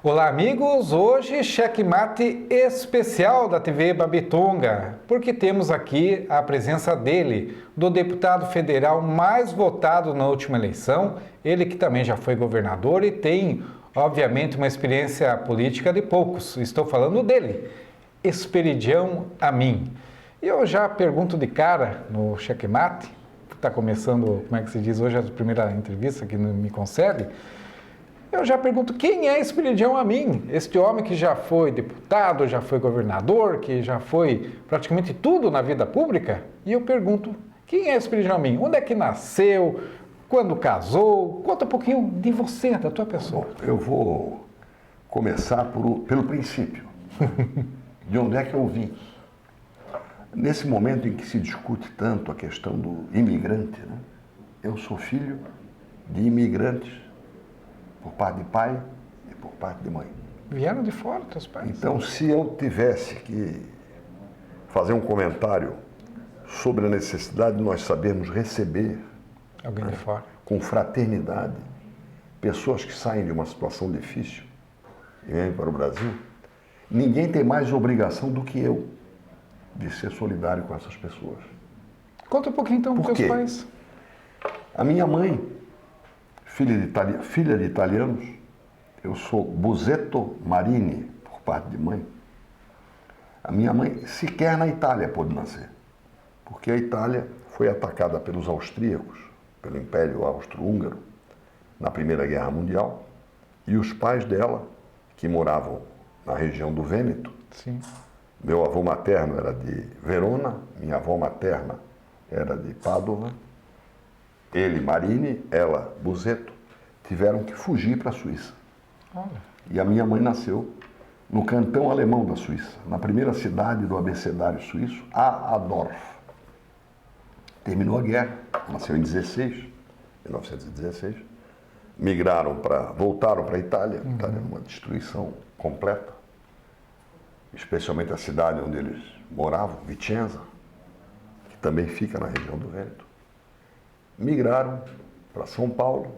Olá, amigos! Hoje, checkmate especial da TV Babitonga, porque temos aqui a presença dele, do deputado federal mais votado na última eleição, ele que também já foi governador e tem, obviamente, uma experiência política de poucos. Estou falando dele, Esperidião Amin. E eu já pergunto de cara no checkmate, que está começando, como é que se diz hoje, a primeira entrevista que me concede. Eu já pergunto, quem é Esperidião Amin? Este homem que já foi deputado, já foi governador, que já foi praticamente tudo na vida pública? E eu pergunto, quem é Esperidião Amin? Onde é que nasceu? Quando casou? Conta um pouquinho de você, da tua pessoa. Bom, eu vou começar pelo princípio. De onde é que eu vim? Nesse momento em que se discute tanto a questão do imigrante, né? Eu sou filho de imigrantes, por parte de pai e por parte de mãe. Vieram de fora, teus pais? Então, se eu tivesse que fazer um comentário sobre a necessidade de nós sabermos receber Alguém de fora. com fraternidade pessoas que saem de uma situação difícil e vêm para o Brasil, ninguém tem mais obrigação do que eu de ser solidário com essas pessoas. Conta um pouquinho então dos teus pais. A minha mãe, filha de italianos, eu sou Busetto Marini, por parte de mãe. A minha mãe sequer na Itália pôde nascer, porque a Itália foi atacada pelos austríacos, pelo Império Austro-Húngaro, na Primeira Guerra Mundial, e os pais dela, que moravam na região do Vêneto, Sim. Meu avô materno era de Verona, minha avó materna era de Pádua. Ele, Marini, ela, Busetto, tiveram que fugir para a Suíça. Olha. E a minha mãe nasceu no cantão alemão da Suíça, na primeira cidade do abecedário suíço, Adorf. Terminou a guerra, nasceu em 1916. Voltaram para a Itália, Itália numa destruição completa. Especialmente a cidade onde eles moravam, Vicenza, que também fica na região do Vêneto. Migraram para São Paulo,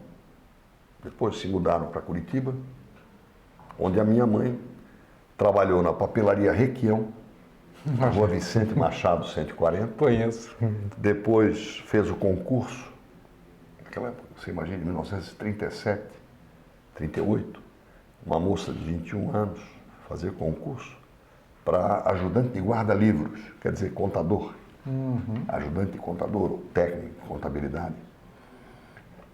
depois se mudaram para Curitiba, onde a minha mãe trabalhou na papelaria Requião, na rua Vicente Machado, 140. Conheço. Depois fez o concurso, naquela época, você imagina, em 1937, 38, uma moça de 21 anos fazer concurso para ajudante de guarda-livros, quer dizer, contador. Ajudante de contador, ou técnico de contabilidade.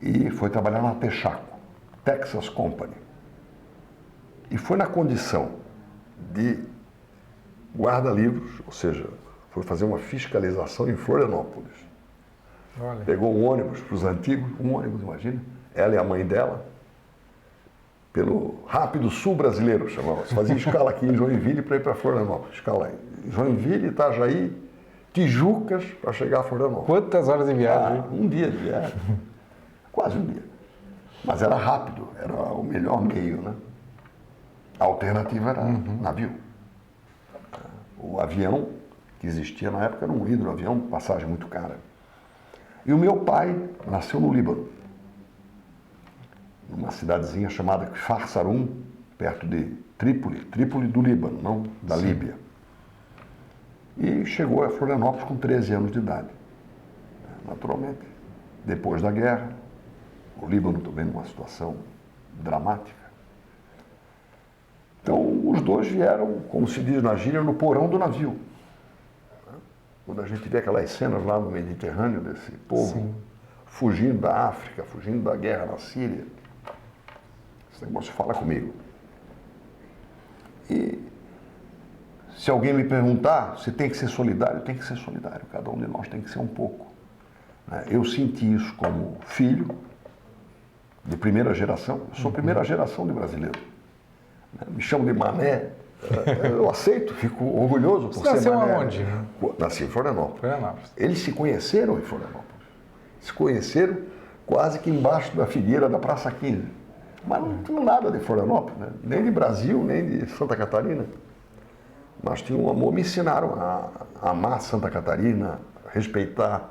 E foi trabalhar na Texaco, Texas Company. E foi na condição de guarda-livros, ou seja, foi fazer uma fiscalização em Florianópolis. Olha. Pegou um ônibus para os antigos, imagina, ela e a mãe dela, pelo Rápido Sul Brasileiro, chamava-se. Fazia escala aqui em Joinville para ir para Florianópolis. Escala em Joinville, Itajaí, Tijucas, para chegar a Florianópolis. Quantas horas de viagem? Um dia de viagem. Quase um dia. Mas era rápido, era o melhor meio, né? A alternativa era navio. O avião que existia na época era um hidroavião, passagem muito cara. E o meu pai nasceu no Líbano, numa cidadezinha chamada Kfar Sarum, perto de Trípoli do Líbano, não da Líbia. E chegou a Florianópolis com 13 anos de idade. Naturalmente, depois da guerra, o Líbano também numa situação dramática. Então, os dois vieram, como se diz na gíria, no porão do navio. Quando a gente vê aquelas cenas lá no Mediterrâneo, desse povo fugindo da África, fugindo da guerra na Síria, esse negócio fala comigo. E se alguém me perguntar se tem que ser solidário, tem que ser solidário. Cada um de nós tem que ser um pouco. Eu senti isso como filho de primeira geração. Eu sou primeira geração de brasileiro. Me chamo de Mané. Eu aceito, fico orgulhoso por ser Mané. Nasceu aonde? Nasci em Florianópolis. Florianópolis. Eles se conheceram em Florianópolis. Se conheceram quase que embaixo da figueira da Praça 15. Mas não tinham nada de Florianópolis, né? Nem de Brasil, nem de Santa Catarina. Mas tinham um amor, me ensinaram a amar Santa Catarina, respeitar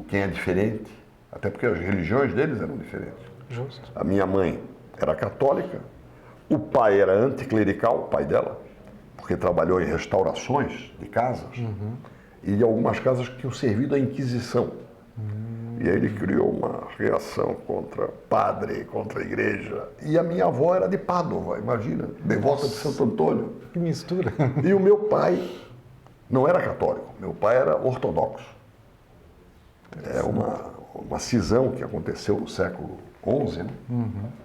quem é diferente, até porque as religiões deles eram diferentes. Justo. A minha mãe era católica, O pai era anticlerical, o pai dela, porque trabalhou em restaurações de casas, e algumas casas que tinham servido à Inquisição. E aí ele criou uma reação contra padre, contra a igreja. E a minha avó era de Pádua, imagina, devota de Santo Antônio. Que mistura. E o meu pai não era católico, meu pai era ortodoxo. É uma cisão que aconteceu no século XI, né?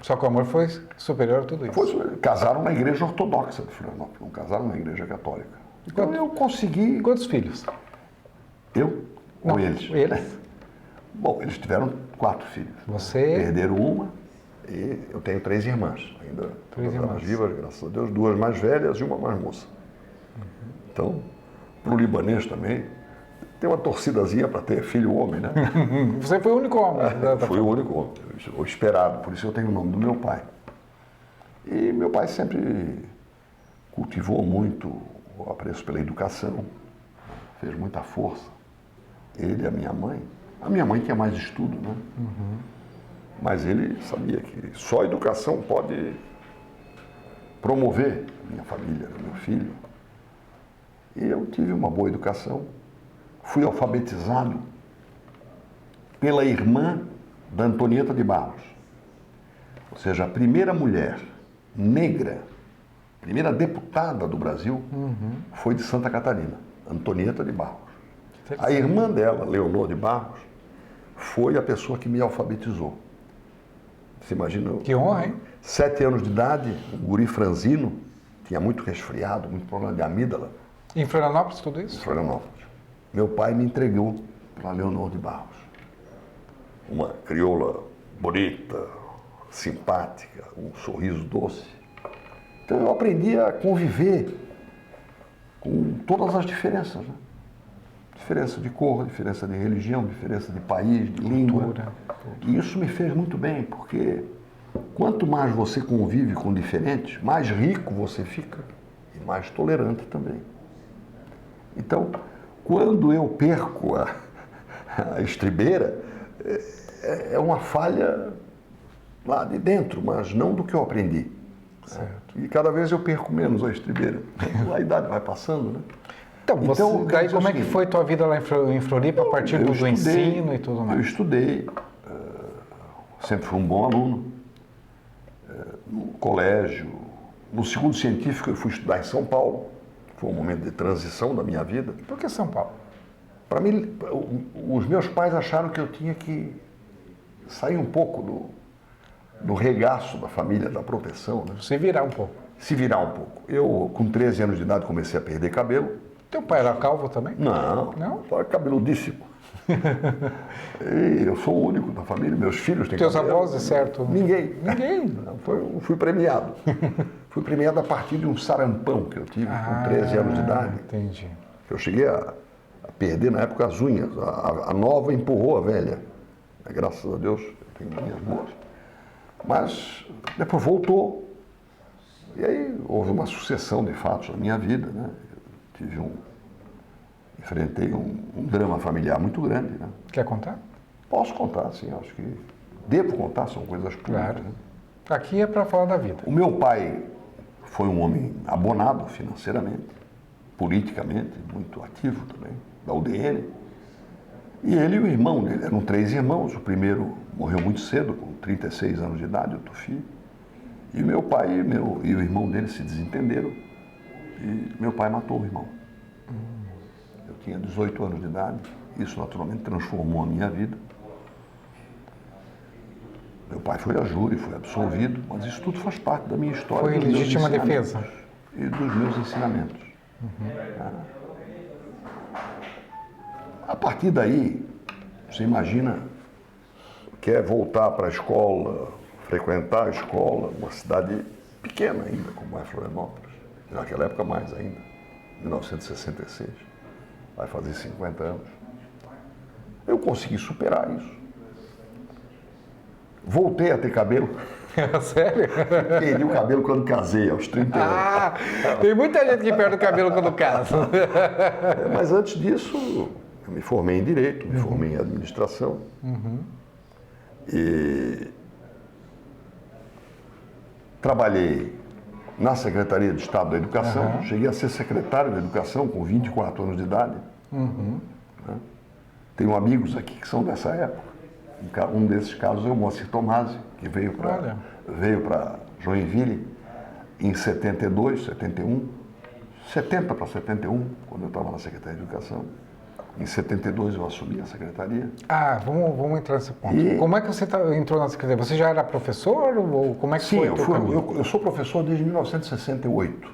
Só que o amor foi superior a tudo isso. Casaram na igreja ortodoxa de Florianópolis, não casaram na igreja católica. Então eu consegui... Quantos filhos? Eu ou eles? Eles. Bom, eles tiveram 4 filhos. Você? Perderam uma e eu tenho 3 irmãs. Ainda 3 todas elas irmãs. vivas, graças a Deus. 2 mais velhas e uma mais moça. Então, para o libanês também, tem uma torcidazinha para ter filho homem, né? Você foi o único homem. Fui o único homem, o esperado. Por isso eu tenho o nome do meu pai. E meu pai sempre cultivou muito o apreço pela educação, fez muita força. Ele e a minha mãe tinha mais estudo, né? Mas ele sabia que só a educação pode promover a minha família, meu filho. E eu tive uma boa educação, fui alfabetizado pela irmã da Antonieta de Barros, ou seja, a primeira mulher negra, primeira deputada do Brasil, foi de Santa Catarina, Antonieta de Barros. A irmã dela, Leonor de Barros, foi a pessoa que me alfabetizou. Você imagina? Que honra, hein? 7 anos de idade, um guri franzino, tinha muito resfriado, muito problema de amígdala, Em Florianópolis, tudo em isso? Florianópolis. Meu pai me entregou para Leonor de Barros. Uma crioula bonita, simpática, um sorriso doce. Então eu aprendi a conviver com todas as diferenças, né? Diferença de cor, diferença de religião, diferença de país, de língua. Cultura. E isso me fez muito bem, porque quanto mais você convive com diferentes, mais rico você fica e mais tolerante também. Então, quando eu perco a estribeira, é uma falha lá de dentro, mas não do que eu aprendi. Certo. E cada vez eu perco menos a estribeira. A idade vai passando, né? Então, você, Então, daí dizer como o é que seguinte, foi tua vida lá em Floripa, a partir do ensino e tudo Eu mais? estudei, sempre fui um bom aluno, no colégio. No segundo científico eu fui estudar em São Paulo. Foi um momento de transição da minha vida. Por que São Paulo? Para mim, os meus pais acharam que eu tinha que sair um pouco do regaço da família, da proteção, né? Se virar um pouco. Se virar um pouco. Eu, com 13 anos de idade, comecei a perder cabelo. Teu pai era calvo também? Não, Não? só cabeludíssimo. E eu sou o único da família, meus filhos têm Teus cabelo. avós, de certo? Ninguém. Ninguém? Não, fui premiado. Fui premiado a partir de um sarampão que eu tive com 13 anos de idade. Entendi. Eu cheguei a perder na época as unhas. A nova empurrou a velha. Graças a Deus, eu tenho unhas boas. Mas depois voltou. E aí houve uma sucessão de fatos na minha vida, né? Eu tive enfrentei um drama familiar muito grande, né? Quer contar? Posso contar, sim, acho que devo contar, são coisas públicas. Claro. Né? Aqui é para falar da vida. O meu pai foi um homem abonado financeiramente, politicamente, muito ativo também, da UDN. E ele e o irmão dele, eram 3 irmãos, o primeiro morreu muito cedo, com 36 anos de idade, o Tufi. E meu pai e o irmão dele se desentenderam e meu pai matou o irmão. Eu tinha 18 anos de idade, isso naturalmente transformou a minha vida. Meu pai foi a júri, foi absolvido, mas isso tudo faz parte da minha história. Foi dos meus legítima ensinamentos defesa. E dos meus ensinamentos. A partir daí, você imagina, quer voltar para a escola, frequentar a escola, uma cidade pequena ainda, como é Florianópolis, naquela época mais ainda, 1966, vai fazer 50 anos. Eu consegui superar isso. Voltei a ter cabelo. Sério? Perdi o cabelo quando casei, aos 30 anos. Ah, tem muita gente que perde o cabelo quando casa. Mas antes disso, eu me formei em Direito, me formei em Administração. E trabalhei na Secretaria de Estado da Educação. Cheguei a ser secretário da Educação com 24 anos de idade. Né? Tenho amigos aqui que são dessa época. Um desses casos é o Moacir Tomasi, que veio para Joinville em 72, 71, 70 para 71, quando eu estava na Secretaria de Educação. Em 72 eu assumi a secretaria. Vamos entrar nesse ponto. Como é que você entrou na secretaria? Você já era professor ou como é que foi? Sim, eu sou professor desde 1968.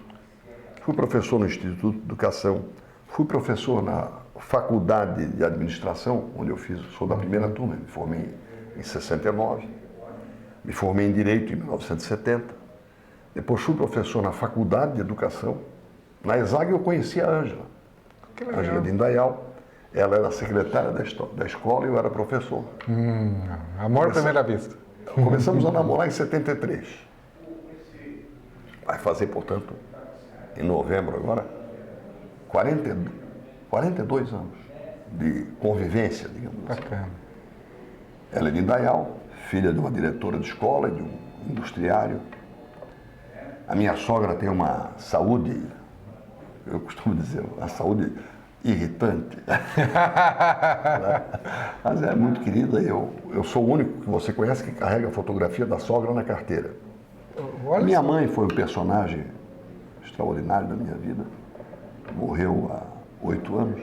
Fui professor no Instituto de Educação, fui professor na Faculdade de Administração, onde eu sou da primeira turma, me formei em 69, me formei em Direito em 1970, depois fui professor na Faculdade de Educação. Na ESAG eu conheci a Ângela, Ângela de Indaial. Ela era secretária da escola e eu era professor. Amor à primeira vista. Começamos a namorar em 73. Vai fazer, portanto, em novembro agora, 42 anos de convivência, digamos assim. Bacana. Ela é de Indaial, filha de uma diretora de escola e de um industriário. A minha sogra tem uma saúde, eu costumo dizer, uma saúde irritante. Mas é muito querida. Eu sou o único que você conhece que carrega a fotografia da sogra na carteira. Minha mãe foi um personagem extraordinário da minha vida. Morreu há 8 anos.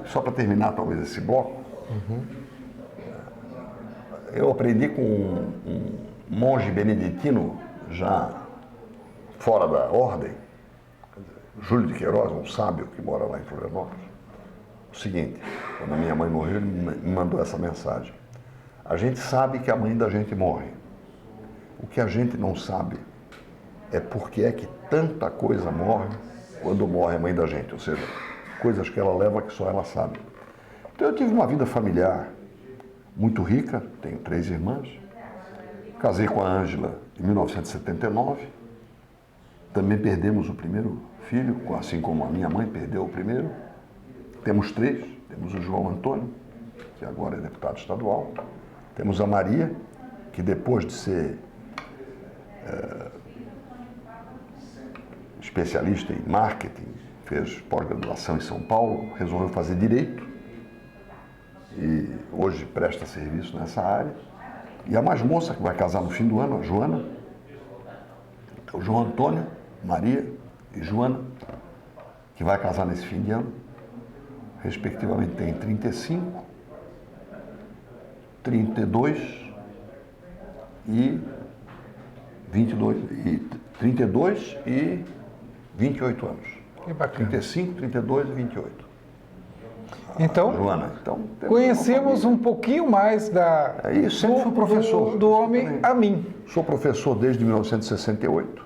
Só para terminar, talvez, esse bloco, eu aprendi com um monge beneditino, já fora da ordem, Júlio de Queiroz, um sábio que mora lá em Florianópolis, o seguinte: quando a minha mãe morreu, ele me mandou essa mensagem. A gente sabe que a mãe da gente morre. O que a gente não sabe é por que é que tanta coisa morre quando morre a mãe da gente, ou seja, coisas que ela leva que só ela sabe. Então eu tive uma vida familiar muito rica, tenho 3 irmãs, casei com a Ângela em 1979, também perdemos o primeiro filho, assim como a minha mãe perdeu o primeiro. Temos 3, temos o João Antônio, que agora é deputado estadual, temos a Maria, que depois de ser especialista em marketing, fez pós-graduação em São Paulo, resolveu fazer Direito e hoje presta serviço nessa área. E a mais moça, que vai casar no fim do ano, a Joana, o João Antônio, Maria e Joana, que vai casar nesse fim de ano, respectivamente tem 35, 32 e 22, e 32 e 28 anos. Que bacana. 35, 32 e 28. Então, Joana, conhecemos um pouquinho mais sempre fui professor. Do homem a mim. Sou professor desde 1968.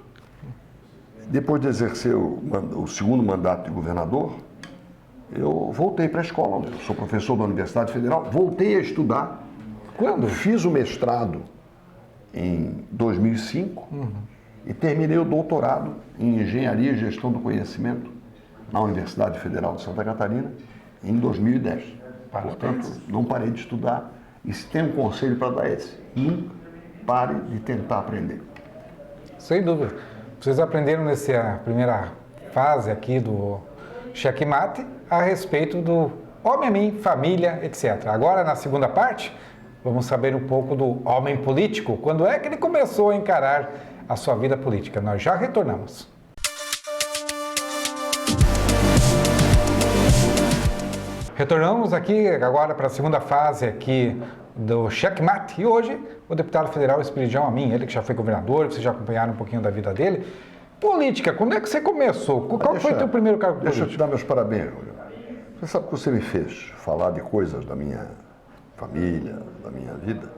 Depois de exercer o segundo mandato de governador, eu voltei para a escola. Eu sou professor da Universidade Federal, voltei a estudar. Quando? Fiz o mestrado em 2005 e terminei o doutorado em Engenharia e Gestão do Conhecimento na Universidade Federal de Santa Catarina em 2010. Portanto, não parei de estudar. E se tem um conselho para dar esse: nunca pare de tentar aprender. Sem dúvida. Vocês aprenderam nessa primeira fase aqui do Checkmate a respeito do homem a mim, família, etc. Agora, na segunda parte, vamos saber um pouco do homem político. Quando é que ele começou a encarar a sua vida política? Nós já retornamos. Retornamos aqui agora para a segunda fase aqui do Checkmate. E hoje o deputado federal Espiridião Amin, ele que já foi governador, vocês já acompanharam um pouquinho da vida dele. Política, quando é que você começou? Qual foi o teu primeiro cargo político? Deixa eu te dar meus parabéns, Júlio. Você sabe que você me fez falar de coisas da minha família, da minha vida,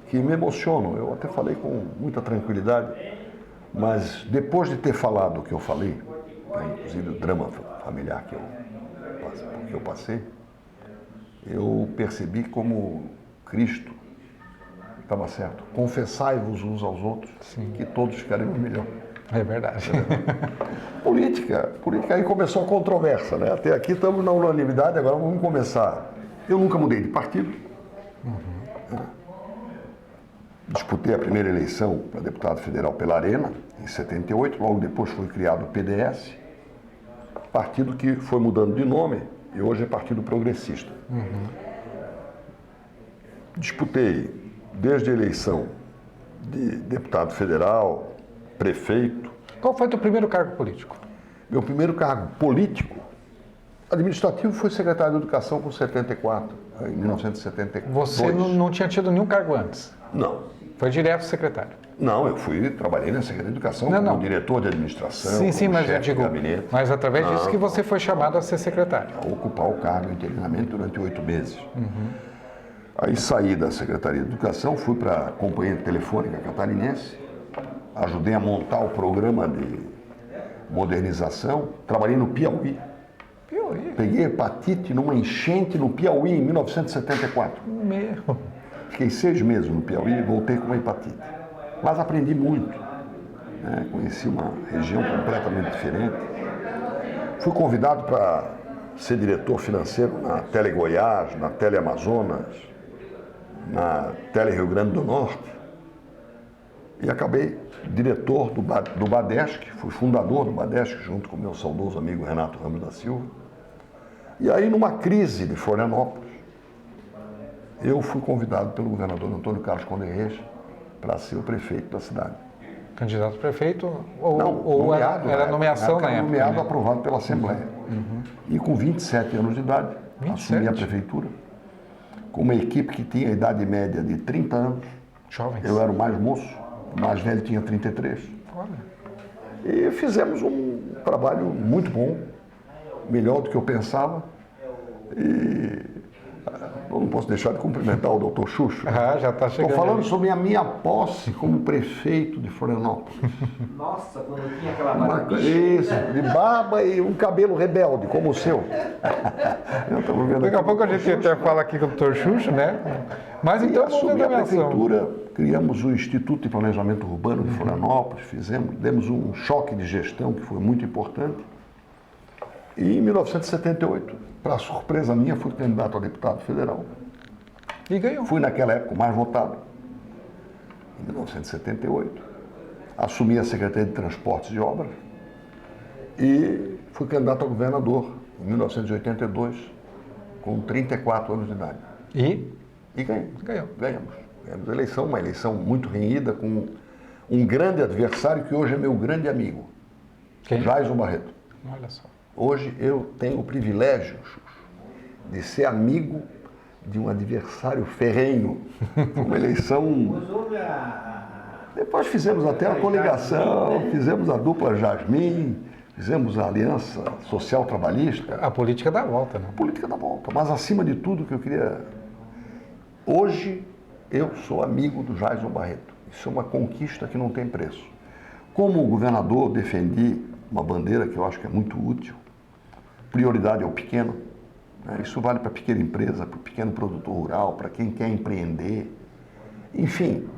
que me emocionam. Eu até falei com muita tranquilidade, mas depois de ter falado o que eu falei, inclusive o drama familiar que eu passei, eu percebi como Cristo estava certo. Confessai-vos uns aos outros, que todos ficaremos melhor. É verdade. Política aí começou a controvérsia, né? Até aqui estamos na unanimidade, agora vamos começar. Eu nunca mudei de partido. Disputei a primeira eleição para deputado federal pela Arena, em 78. Logo depois foi criado o PDS, partido que foi mudando de nome e hoje é Partido Progressista. Disputei desde a eleição de deputado federal, prefeito. Qual foi o teu primeiro cargo político? Meu primeiro cargo político, administrativo, foi secretário de Educação com 74, em 1974. Você não tinha tido nenhum cargo antes? Não. Foi direto secretário? Não, eu trabalhei na Secretaria de Educação como diretor de administração, sim, mas eu digo, gabinete. Mas através disso que você foi chamado a ser secretário. A ocupar o cargo interinamente durante 8 meses. Aí saí da Secretaria de Educação, fui para a Companhia Telefônica Catarinense, ajudei a montar o programa de modernização, trabalhei no Piauí. Peguei hepatite numa enchente no Piauí em 1974. Meu. Fiquei 6 meses no Piauí e voltei com uma hepatite. Mas aprendi muito. Né? Conheci uma região completamente diferente. Fui convidado para ser diretor financeiro na Tele Goiás, na Tele Amazonas, na Tele Rio Grande do Norte. E acabei diretor do Badesc, fui fundador do Badesc, junto com meu saudoso amigo Renato Ramos da Silva. E aí, numa crise de Florianópolis, eu fui convidado pelo governador Antônio Carlos Conde Reis para ser o prefeito da cidade. Candidato a prefeito? Ou, Não, ou nomeado, era nomeação na época? Nomeado, aprovado pela Assembleia. E com 27 anos de idade, 27? assumi a prefeitura, com uma equipe que tinha idade média de 30 anos. Jovens. Eu era o mais moço, o mais velho tinha 33. Olha. E fizemos um trabalho muito bom, melhor do que eu pensava. E eu não posso deixar de cumprimentar o doutor Xuxo. Ah, já está chegando. Estou falando sobre a minha posse como prefeito de Florianópolis. Nossa, quando tinha aquela barba. Isso, de barba e um cabelo rebelde, como o seu. Daqui a pouco a gente até fala aqui com o doutor Xuxo, né? Mas então vamos assumi ver a a nomeação. prefeitura, criamos o Instituto de Planejamento Urbano de Florianópolis, demos um choque de gestão que foi muito importante. E em 1978, para surpresa minha, fui candidato a deputado federal. E ganhou. Fui naquela época o mais votado, em 1978. Assumi a Secretaria de Transportes e Obras e fui candidato a governador em 1982, com 34 anos de idade. E ganhei. Ganhamos a eleição, uma eleição muito renhida, com um grande adversário que hoje é meu grande amigo, Quem? Jaison Barreto. Olha só. Hoje eu tenho o privilégio, Xuxo, de ser amigo de um adversário ferrenho. Uma eleição. Depois fizemos até a coligação, fizemos a dupla Jasmin, fizemos a aliança social trabalhista. A política dá a volta, né? A política da volta. Mas acima de tudo que eu queria. Hoje eu sou amigo do Jaison Barreto. Isso é uma conquista que não tem preço. Como governador, defendi uma bandeira que eu acho que é muito útil. Prioridade ao pequeno. Isso vale para a pequena empresa, para o pequeno produtor rural, para quem quer empreender. Enfim,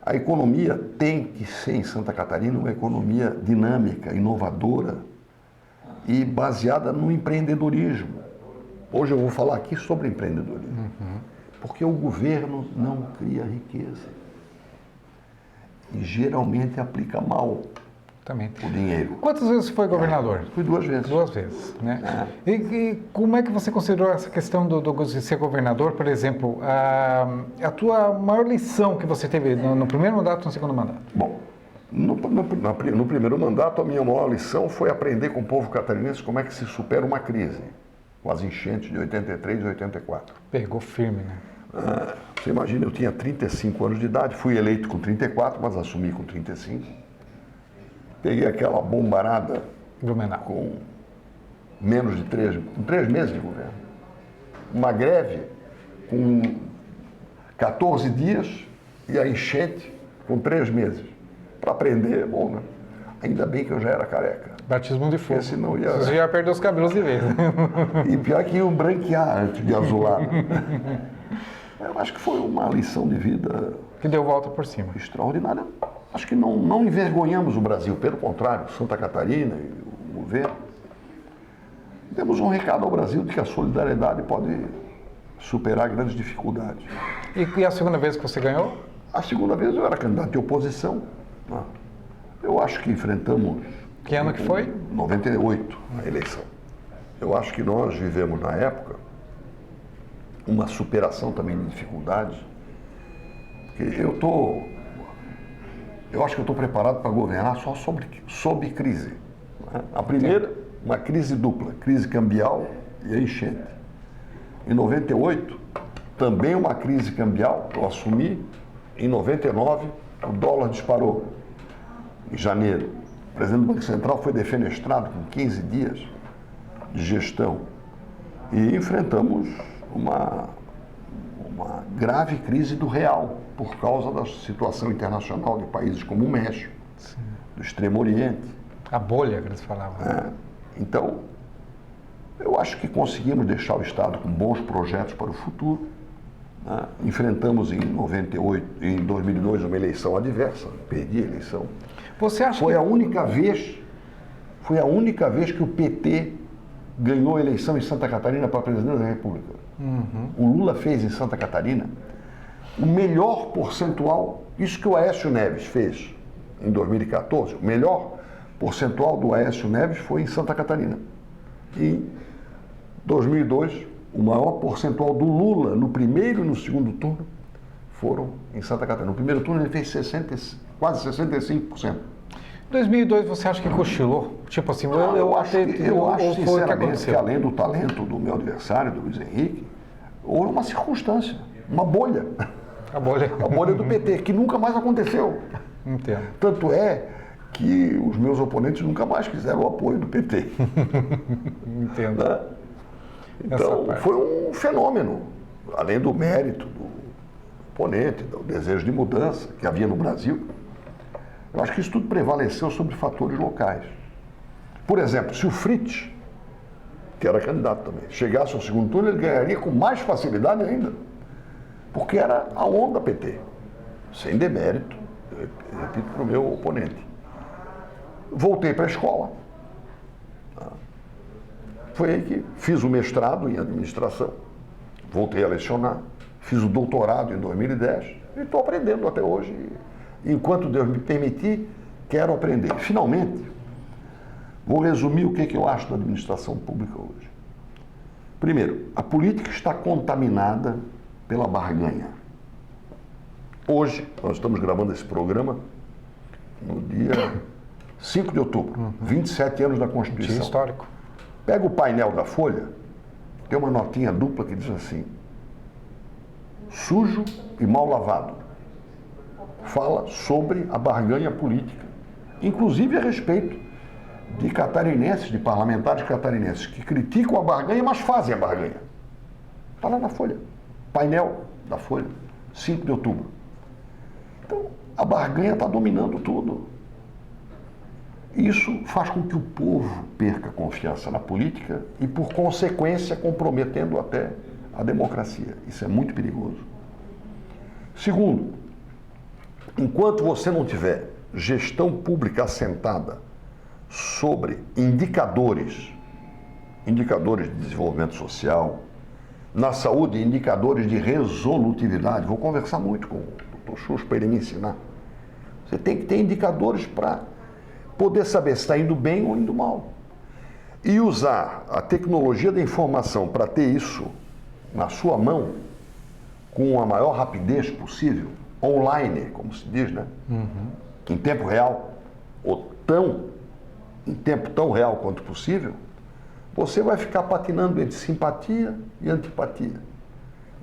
a economia tem que ser em Santa Catarina uma economia dinâmica, inovadora e baseada no empreendedorismo. Hoje eu vou falar aqui sobre empreendedorismo. Porque o governo não cria riqueza. E geralmente aplica mal o dinheiro. Quantas vezes você foi governador? Fui 2 vezes. 2 vezes, né? E como é que você considerou essa questão de ser governador, por exemplo, a tua maior lição que você teve no primeiro mandato e no segundo mandato? Bom, no primeiro mandato a minha maior lição foi aprender com o povo catarinense como é que se supera uma crise, com as enchentes de 83 e 84. Pegou firme, né? Você imagina, eu tinha 35 anos de idade, fui eleito com 34, mas assumi com 35. Peguei aquela bombarada Blumenau. com menos de 3 meses de governo. Uma greve com 14 dias e a enchente com 3 meses. Para aprender, bom, né? Ainda bem que eu já era careca. Batismo de fogo. Porque senão ia... Você já perdeu os cabelos de vez. E pior que iam branquear antes de azular. Eu acho que foi uma lição de vida Que deu volta por cima. extraordinária. Acho que não envergonhamos o Brasil, pelo contrário, Santa Catarina e o governo. Demos um recado ao Brasil de que a solidariedade pode superar grandes dificuldades. E a segunda vez que você ganhou? A segunda vez eu era candidato de oposição. Né? Eu acho que enfrentamos... Que ano que foi? 98, a eleição. Eu acho que nós vivemos na época uma superação também de dificuldades. Porque eu acho que eu estou preparado para governar só sob crise. Né? A primeira, uma crise dupla, crise cambial e a enchente. Em 98, também uma crise cambial, eu assumi. Em 99, o dólar disparou. Em janeiro, o presidente do Banco Central foi defenestrado com 15 dias de gestão. E enfrentamos uma grave crise do real, por causa da situação internacional de países como o México, sim, do Extremo Oriente. A bolha que eles falavam. Então, eu acho que conseguimos deixar o Estado com bons projetos para o futuro. Né? Enfrentamos em 98, em 2002 uma eleição adversa, perdi a eleição. Você acha foi a única vez que o PT ganhou a eleição em Santa Catarina para presidente da República. Uhum. O Lula fez em Santa Catarina o melhor percentual, isso que o Aécio Neves fez em 2014, o melhor percentual do Aécio Neves foi em Santa Catarina. Em 2002, o maior percentual do Lula no primeiro e no segundo turno foram em Santa Catarina. No primeiro turno ele fez quase 65%. Em 2002 você acha que cochilou? Tipo assim, eu acho sinceramente que além do talento do meu adversário, do Luiz Henrique, houve uma circunstância, uma bolha. A bolha. A bolha do PT, que nunca mais aconteceu. Entendo. Tanto é que os meus oponentes nunca mais quiseram o apoio do PT. Entendo. Né? Então, foi um fenômeno, além do mérito do oponente, do desejo de mudança que havia no Brasil. Eu acho que isso tudo prevaleceu sobre fatores locais. Por exemplo, se o Fritz, que era candidato também, chegasse ao segundo turno, ele ganharia com mais facilidade ainda, porque era a onda PT, sem demérito, eu repito, para o meu oponente. Voltei para a escola. Foi aí que fiz o mestrado em administração, voltei a lecionar, fiz o doutorado em 2010 e estou aprendendo até hoje. Enquanto Deus me permitir, quero aprender. Finalmente, vou resumir o que eu acho da administração pública hoje. Primeiro, a política está contaminada pela barganha. Hoje, nós estamos gravando esse programa no dia 5 de outubro, 27 anos da Constituição. Dia histórico. Pega o painel da Folha, tem uma notinha dupla que diz assim: sujo e mal lavado. Fala sobre a barganha política, inclusive a respeito de catarinenses, de parlamentares catarinenses que criticam a barganha, mas fazem a barganha. Está lá na Folha, painel da Folha, 5 de outubro. Então, a barganha está dominando tudo. Isso faz com que o povo perca confiança na política e, por consequência, comprometendo até a democracia. Isso é muito perigoso. Segundo, enquanto você não tiver gestão pública assentada sobre indicadores de desenvolvimento social, na saúde, indicadores de resolutividade, vou conversar muito com o Dr. Xuxa para ele me ensinar. Você tem que ter indicadores para poder saber se está indo bem ou indo mal. E usar a tecnologia da informação para ter isso na sua mão, com a maior rapidez possível, online, como se diz, né? Em tempo real, ou em tempo tão real quanto possível, você vai ficar patinando entre simpatia e antipatia.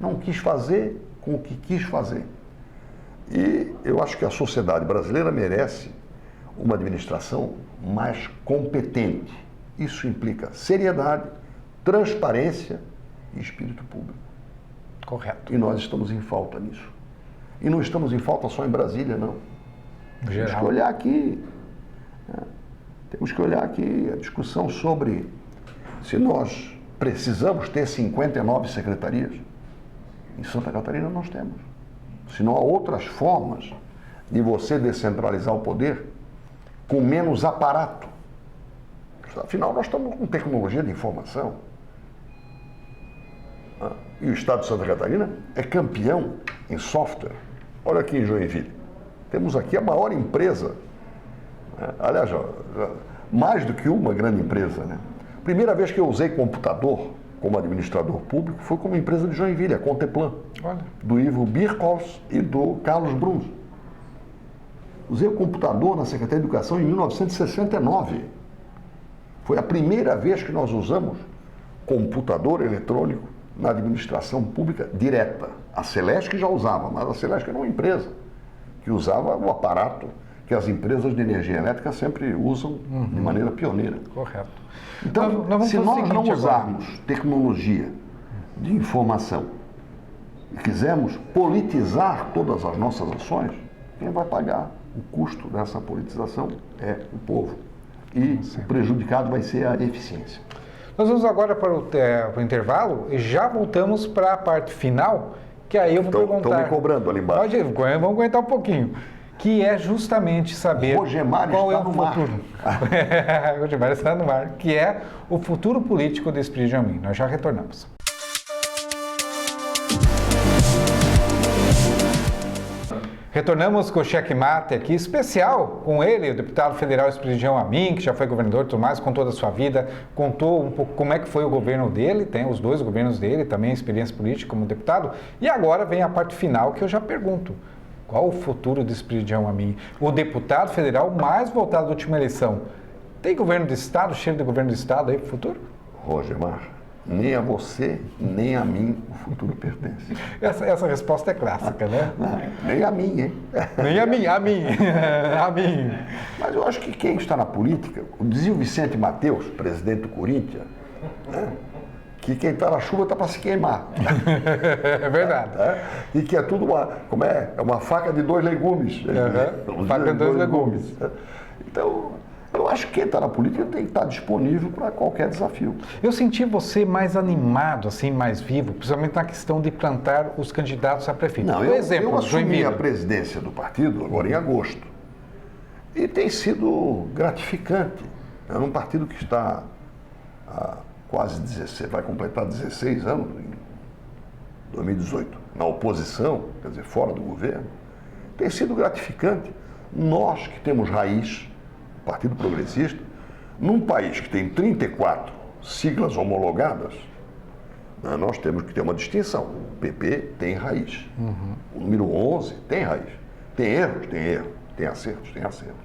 Não quis fazer com o que quis fazer. E eu acho que a sociedade brasileira merece uma administração mais competente. Isso implica seriedade, transparência e espírito público. Correto. E nós estamos em falta nisso. E não estamos em falta só em Brasília, não. Temos que olhar aqui. Né? Temos que olhar aqui a discussão sobre se nós precisamos ter 59 secretarias. Em Santa Catarina nós temos. Se não há outras formas de você descentralizar o poder com menos aparato. Afinal, nós estamos com tecnologia de informação. E o Estado de Santa Catarina é campeão em software. Olha aqui em Joinville. Temos aqui a maior empresa, né? Aliás, mais do que uma grande empresa, né? Primeira vez que eu usei computador como administrador público foi como empresa de Joinville, a Conteplan, do Ivo Birkholz e do Carlos Bruns. Usei o computador na Secretaria de Educação em 1969. Foi a primeira vez que nós usamos computador eletrônico na administração pública direta. A Celesc já usava, mas a Celesc era uma empresa que usava o aparato que as empresas de energia elétrica sempre usam de maneira pioneira. Correto. Então, se nós não usarmos tecnologia de informação e quisermos politizar todas as nossas ações, quem vai pagar o custo dessa politização é o povo. E o prejudicado vai ser a eficiência. Nós vamos agora para o intervalo e já voltamos para a parte final, que aí eu vou perguntar... Estão me cobrando ali embaixo. Pode ir, vamos aguentar um pouquinho. Que é justamente saber Rogemar qual é está o no mar. futuro. Rogemar está no mar, que é o futuro político do Espírito de Amin. Nós já retornamos. Retornamos com o Checkmate aqui, especial com ele, o deputado federal Espiridião Amin, que já foi governador e tudo mais, contou da sua vida, contou um pouco como é que foi o governo dele, tem os dois governos dele, também a experiência política como deputado, e agora vem a parte final que eu já pergunto. Qual o futuro do Espiridião Amin? O deputado federal mais votado da última eleição. Tem governo do Estado, cheiro de governo do Estado aí para o futuro? Rogemar, nem a você, nem a mim o futuro pertence. Essa resposta é clássica, né? Nem a mim, hein? Nem a mim, a mim. A mim. Mas eu acho que quem está na política, dizia o Vicente Mateus, presidente do Corinthians, né? Que quem está na chuva está para se queimar. É verdade. E que é tudo uma faca de dois legumes. Faca de dois legumes. Então, eu acho que quem está na política tem que estar disponível para qualquer desafio. Eu senti você mais animado, assim, mais vivo, principalmente na questão de plantar os candidatos a prefeito. Não, Por exemplo, eu assumi a presidência do partido agora em agosto. E tem sido gratificante. É um partido que está há quase 16, vai completar 16 anos, em 2018, na oposição, quer dizer, fora do governo. Tem sido gratificante. Nós que temos raiz, o Partido Progressista, num país que tem 34 siglas homologadas, né, nós temos que ter uma distinção. O PP tem raiz. O número 11 tem raiz. Tem erros? Tem erro. Tem acertos? Tem acertos.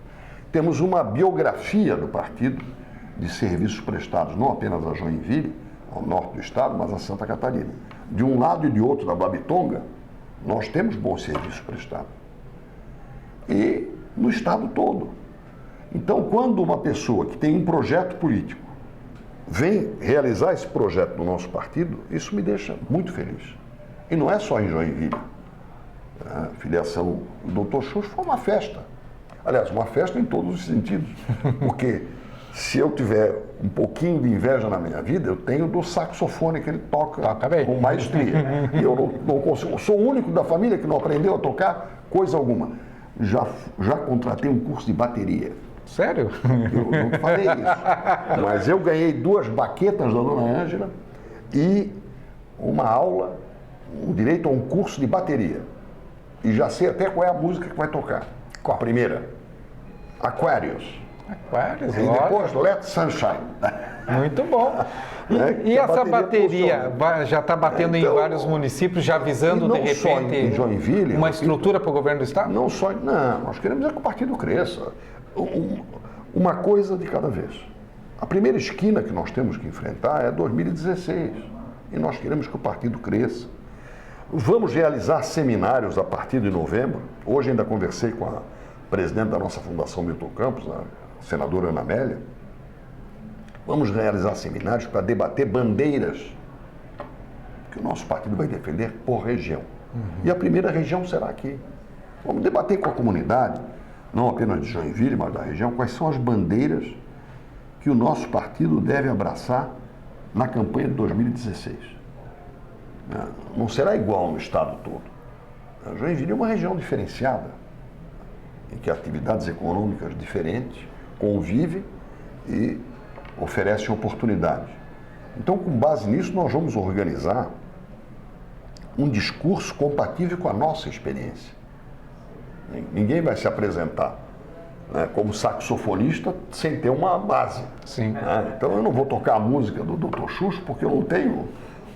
Temos uma biografia do partido de serviços prestados não apenas a Joinville, ao norte do estado, mas a Santa Catarina. De um lado e de outro da Babitonga, nós temos bons serviços prestados. E no estado todo. Então, quando uma pessoa que tem um projeto político vem realizar esse projeto no nosso partido, isso me deixa muito feliz. E não é só em Joinville. A filiação do Dr. Xuxa foi uma festa. Aliás, uma festa em todos os sentidos. Porque se eu tiver um pouquinho de inveja na minha vida, eu tenho do saxofone que ele toca com maestria. E eu não consigo, sou o único da família que não aprendeu a tocar coisa alguma. Já contratei um curso de bateria. Sério? Eu não falei isso. Mas eu ganhei 2 baquetas da dona Ângela e uma aula, um direito a um curso de bateria. E já sei até qual é a música que vai tocar. Qual? A primeira, Aquarius. Aquarius, E depois Let Sunshine. Muito bom. E essa bateria já está batendo em vários municípios, já visando, de repente, em Joinville, uma estrutura para o governo do Estado? Não, nós queremos que o partido cresça. Uma coisa de cada vez. A primeira esquina que nós temos que enfrentar é 2016. E nós queremos que o partido cresça. Vamos realizar seminários a partir de novembro. Hoje ainda conversei com a presidente da nossa Fundação Milton Campos, a senadora Ana Amélia. Vamos realizar seminários para debater bandeiras que o nosso partido vai defender por região. E a primeira região será aqui. Vamos debater com a comunidade, não apenas de Joinville, mas da região, quais são as bandeiras que o nosso partido deve abraçar na campanha de 2016. Não será igual no estado todo. Joinville é uma região diferenciada, em que atividades econômicas diferentes convivem e oferecem oportunidades. Então, com base nisso, nós vamos organizar um discurso compatível com a nossa experiência. Ninguém vai se apresentar, né, como saxofonista sem ter uma base. Sim. Né? Então eu não vou tocar a música do Dr. Xuxo porque eu não tenho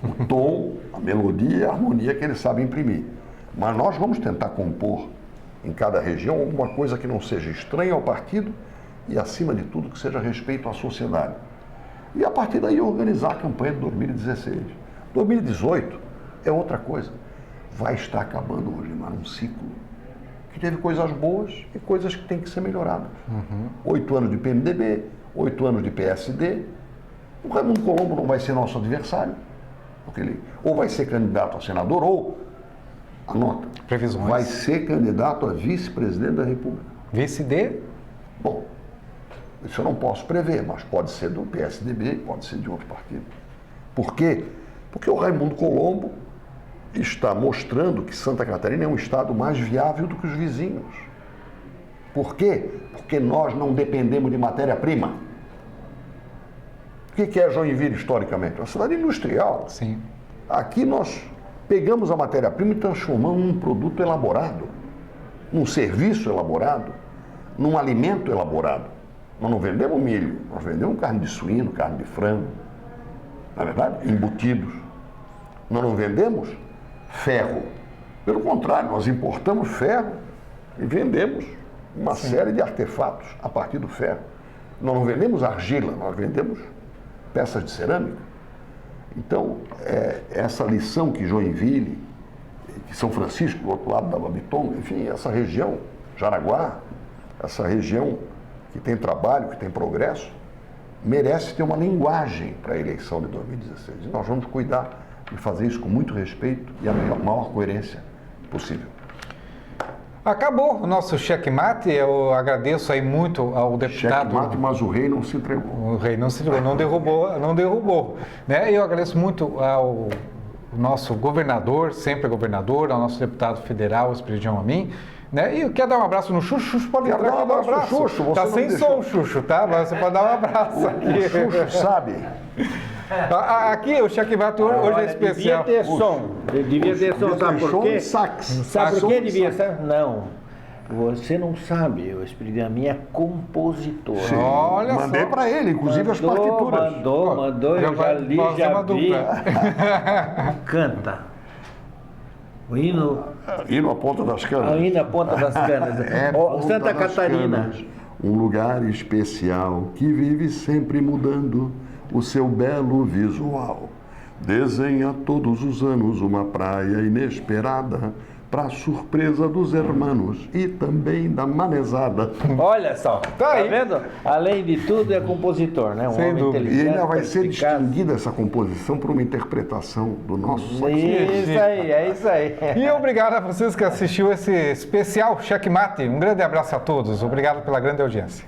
o tom, a melodia e a harmonia que ele sabe imprimir. Mas nós vamos tentar compor em cada região alguma coisa que não seja estranha ao partido e, acima de tudo, que seja respeito à sociedade. E a partir daí organizar a campanha de 2016. 2018 é outra coisa. Vai estar acabando, Rogemar, um ciclo que teve coisas boas e coisas que têm que ser melhoradas. 8 anos de PMDB, 8 anos de PSD. O Raimundo Colombo não vai ser nosso adversário, porque ele ou vai ser candidato a senador ou, anota, Previsões. vai ser candidato a vice-presidente da República. Vice de? Bom, isso eu não posso prever, mas pode ser do PSDB, pode ser de outro partido. Por quê? Porque o Raimundo Colombo está mostrando que Santa Catarina é um estado mais viável do que os vizinhos. Por quê? Porque nós não dependemos de matéria-prima. O que é Joinville historicamente? Uma cidade industrial. Sim. Aqui nós pegamos a matéria-prima e transformamos num produto elaborado, num serviço elaborado, num alimento elaborado. Nós não vendemos milho, nós vendemos carne de suíno, carne de frango, na verdade, embutidos. Nós não vendemos ferro. Pelo contrário, nós importamos ferro e vendemos uma série de artefatos a partir do ferro. Nós não vendemos argila, nós vendemos peças de cerâmica. Então, essa lição que Joinville, que São Francisco, do outro lado da Babitonga, enfim, essa região, Jaraguá, essa região que tem trabalho, que tem progresso, merece ter uma linguagem para a eleição de 2016. E nós vamos cuidar de fazer isso com muito respeito e a maior coerência possível. Acabou o nosso checkmate. Eu agradeço aí muito ao deputado. Checkmate, mas o rei não se entregou. O rei não se entregou, não derrubou. Né? Eu agradeço muito ao nosso governador, sempre governador, ao nosso deputado federal, Espiridião Amin. Né? E quer dar um abraço no Xuxo? Xuxo pode entrar, quer dar um abraço. Xuxo, você tá não sem deixou. som, Xuxo, tá? Mas você pode dar um abraço aqui. O Xuxo sabe. Aqui o checkmate hoje é especial. Devia ter som. Devia ter som, sabe por quê? Sax. Sabe por que devia ser? Não. Você não sabe, o Espírito Amin é compositor. Sim, Olha mandei só. para ele, inclusive as partituras. Mandou, eu já li, já vi. Canta. O hino, Hino à ponta das canas. a hino na ponta das canas. Ponta Santa das Catarina. Canas, um lugar especial que vive sempre mudando o seu belo visual. Desenha todos os anos uma praia inesperada para surpresa dos hermanos e também da manezada. Olha só, tá aí. vendo? Além de tudo, é compositor, né? Um Sem homem dúvida. inteligente. E ainda vai ser perspicaz. distinguida essa composição por uma interpretação do nosso saxofone. Isso aí, é isso aí. E obrigado a vocês que assistiu esse especial checkmate. Um grande abraço a todos. Obrigado pela grande audiência.